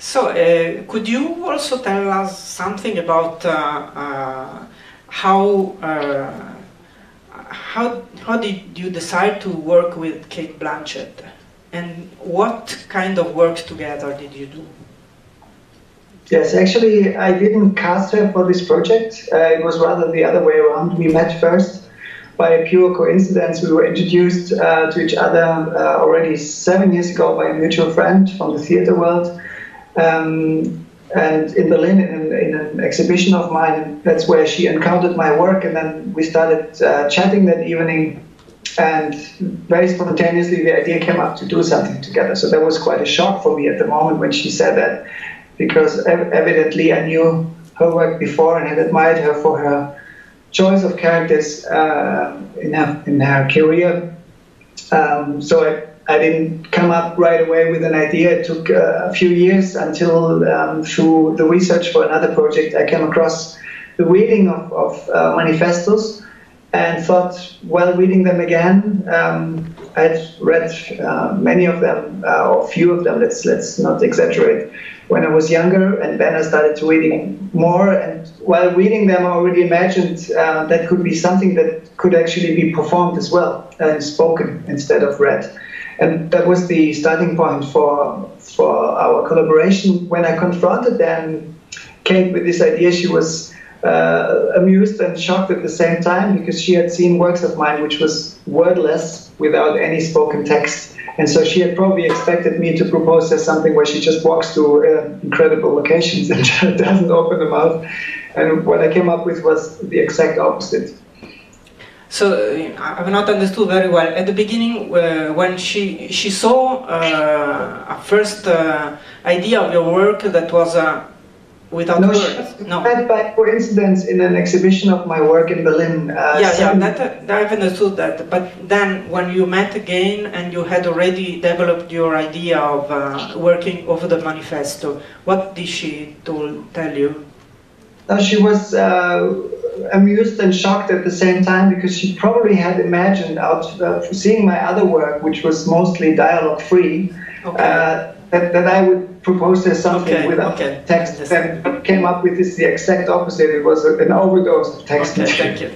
So, could you also tell us something about how did you decide to work with Kate Blanchett, and what kind of work together did you do? Yes, actually, I didn't cast her for this project. It was rather the other way around. We met first by a pure coincidence. We were introduced to each other already 7 years ago by a mutual friend from the theater world. And in Berlin, in an exhibition of mine, that's where she encountered my work, and then we started chatting that evening, and very spontaneously the idea came up to do something together. So that was quite a shock for me at the moment when she said that, because evidently I knew her work before and had admired her for her choice of characters in her career. So I didn't come up right away with an idea. It took a few years until through the research for another project I came across the reading of manifestos and thought, while reading them again, I'd read many of them, or a few of them, let's not exaggerate, when I was younger, and then I started reading more, and while reading them I already imagined that could be something that could actually be performed as well, spoken instead of read. And that was the starting point for our collaboration. When I confronted then Kate with this idea, she was amused and shocked at the same time, because she had seen works of mine which was wordless, without any spoken text. And so she had probably expected me to propose her something where she just walks to incredible locations and doesn't open her mouth. And what I came up with was the exact opposite. So I've not understood very well. At the beginning, when she saw a first idea of your work that was without words. No, met by coincidence in an exhibition of my work in Berlin. That I've understood that. But then, when you met again and you had already developed your idea of working over the manifesto, what did she tell you? She was amused and shocked at the same time, because she probably had imagined, seeing my other work, which was mostly dialogue-free, that I would propose her something without text. And came up with this, the exact opposite. It was an overdose of text. Thank you.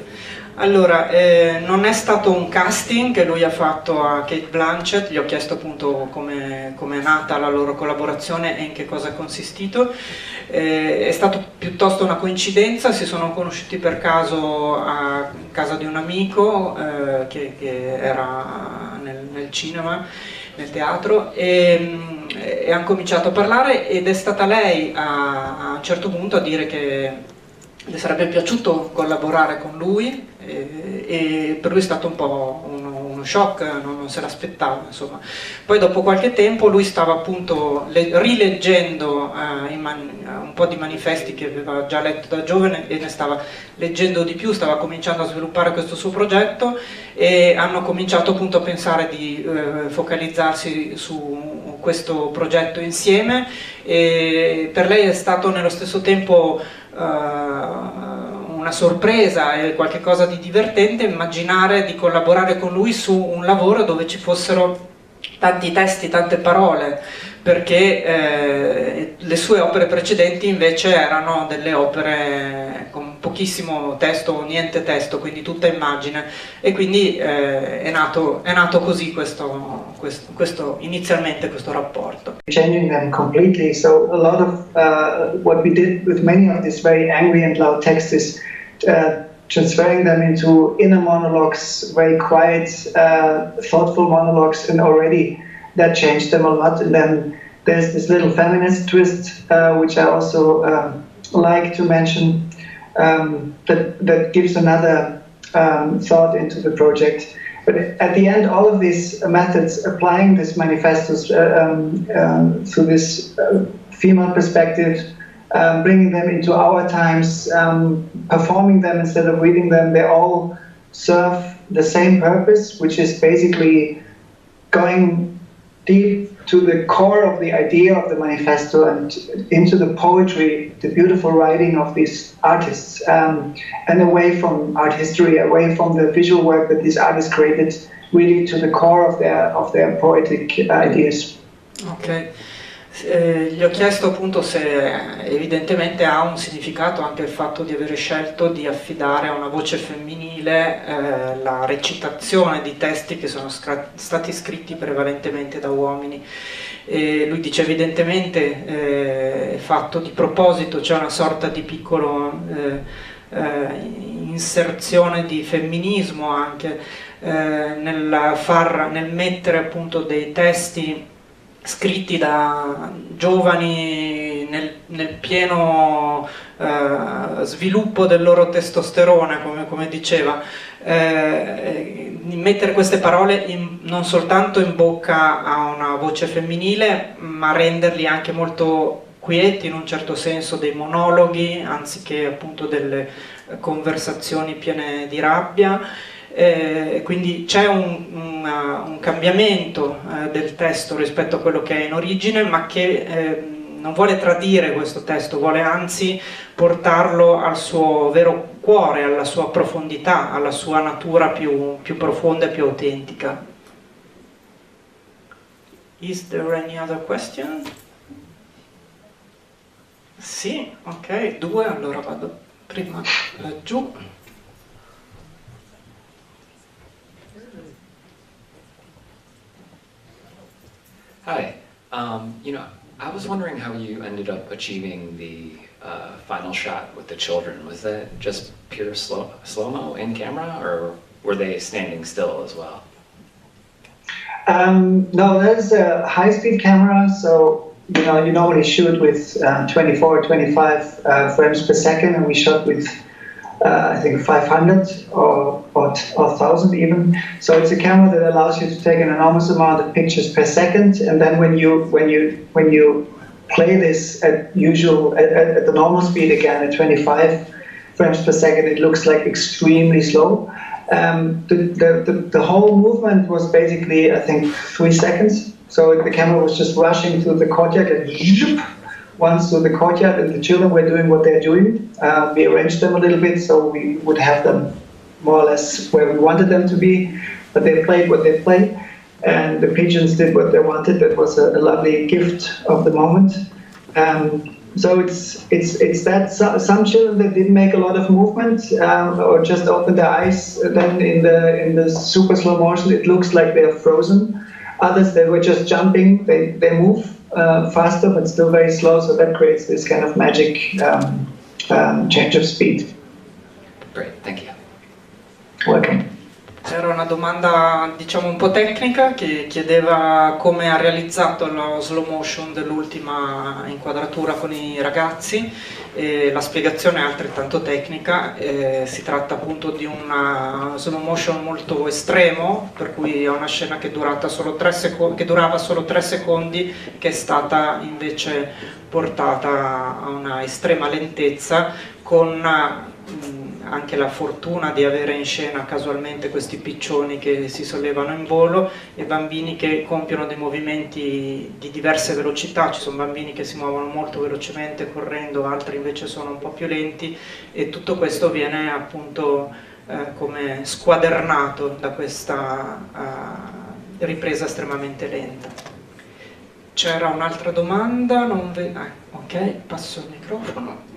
Allora, non è stato un casting che lui ha fatto a Kate Blanchett, gli ho chiesto appunto come è nata la loro collaborazione e in che cosa è consistito. È stato piuttosto una coincidenza, si sono conosciuti per caso a casa di un amico che era nel cinema, nel teatro, e hanno cominciato a parlare, ed è stata lei a un certo punto a dire che le sarebbe piaciuto collaborare con lui, e per lui è stato un po' uno shock, non se l'aspettava, insomma. Poi dopo qualche tempo lui stava appunto rileggendo un po' di manifesti che aveva già letto da giovane, e ne stava leggendo di più, stava cominciando a sviluppare questo suo progetto, e hanno cominciato appunto a pensare di focalizzarsi su questo progetto insieme. E per lei è stato nello stesso tempo una sorpresa e qualcosa di divertente immaginare di collaborare con lui su un lavoro dove ci fossero tanti testi, tante parole, perché le sue opere precedenti invece erano delle opere con pochissimo testo o niente testo, quindi tutta immagine, e quindi è nato così inizialmente questo rapporto. Changing them completely, so a lot of what we did with many of these very angry and loud texts is transferring them into inner monologues, very quiet, thoughtful monologues, and already that changed them a lot. And then there's this little feminist twist, which I also like to mention, that gives another thought into the project. But at the end, all of these methods, applying these manifestos through this female perspective, bringing them into our times, performing them instead of reading them, they all serve the same purpose, which is basically going deep to the core of the idea of the manifesto and into the poetry, the beautiful writing of these artists, and away from art history, away from the visual work that these artists created, really to the core of their poetic ideas. Ok. Gli ho chiesto appunto se evidentemente ha un significato anche il fatto di avere scelto di affidare a una voce femminile la recitazione di testi che sono stati scritti prevalentemente da uomini. E lui dice evidentemente è fatto di proposito, c'è una sorta di piccolo inserzione di femminismo anche nel mettere appunto dei testi scritti da giovani nel pieno sviluppo del loro testosterone, come diceva, mettere queste parole non soltanto in bocca a una voce femminile, ma renderli anche molto quieti in un certo senso, dei monologhi anziché appunto delle conversazioni piene di rabbia. Quindi c'è un cambiamento del testo rispetto a quello che è in origine, ma che non vuole tradire questo testo, vuole anzi portarlo al suo vero cuore, alla sua profondità, alla sua natura più profonda e più autentica. Is there any other question? Sì, ok, 2, allora vado prima laggiù. Hi. I was wondering how you ended up achieving the final shot with the children. Was that just pure slow-mo in camera, or were they standing still as well? No, there's a high-speed camera, so you normally shoot with 24 or 25 frames per second, and we shot with I think 500 or 1,000 even. So it's a camera that allows you to take an enormous amount of pictures per second, and then when you play this at the normal speed again at 25 frames per second, it looks like extremely slow. The whole movement was basically, I think, 3 seconds. So the camera was just rushing through the courtyard and once through the courtyard, and the children were doing what they're doing. We arranged them a little bit so we would have them more or less where we wanted them to be, but they played what they played, and the pigeons did what they wanted. That was a lovely gift of the moment. So it's that some children that didn't make a lot of movement or just opened their eyes. Then in the super slow motion, it looks like they're frozen. Others, they were just jumping. They move faster, but still very slow. So that creates this kind of magic change of speed. Great, thank you. Welcome. C'era una domanda, diciamo, un po' tecnica che chiedeva come ha realizzato lo slow motion dell'ultima inquadratura con i ragazzi, e la spiegazione è altrettanto tecnica. Si tratta appunto di una slow motion molto estremo, per cui è una scena che durava solo 3 secondi, che è stata invece portata a una estrema lentezza, con anche la fortuna di avere in scena casualmente questi piccioni che si sollevano in volo e bambini che compiono dei movimenti di diverse velocità. Ci sono bambini che si muovono molto velocemente correndo, altri invece sono un po' più lenti, e tutto questo viene appunto come squadernato da questa ripresa estremamente lenta. C'era un'altra domanda? Ok, passo il microfono.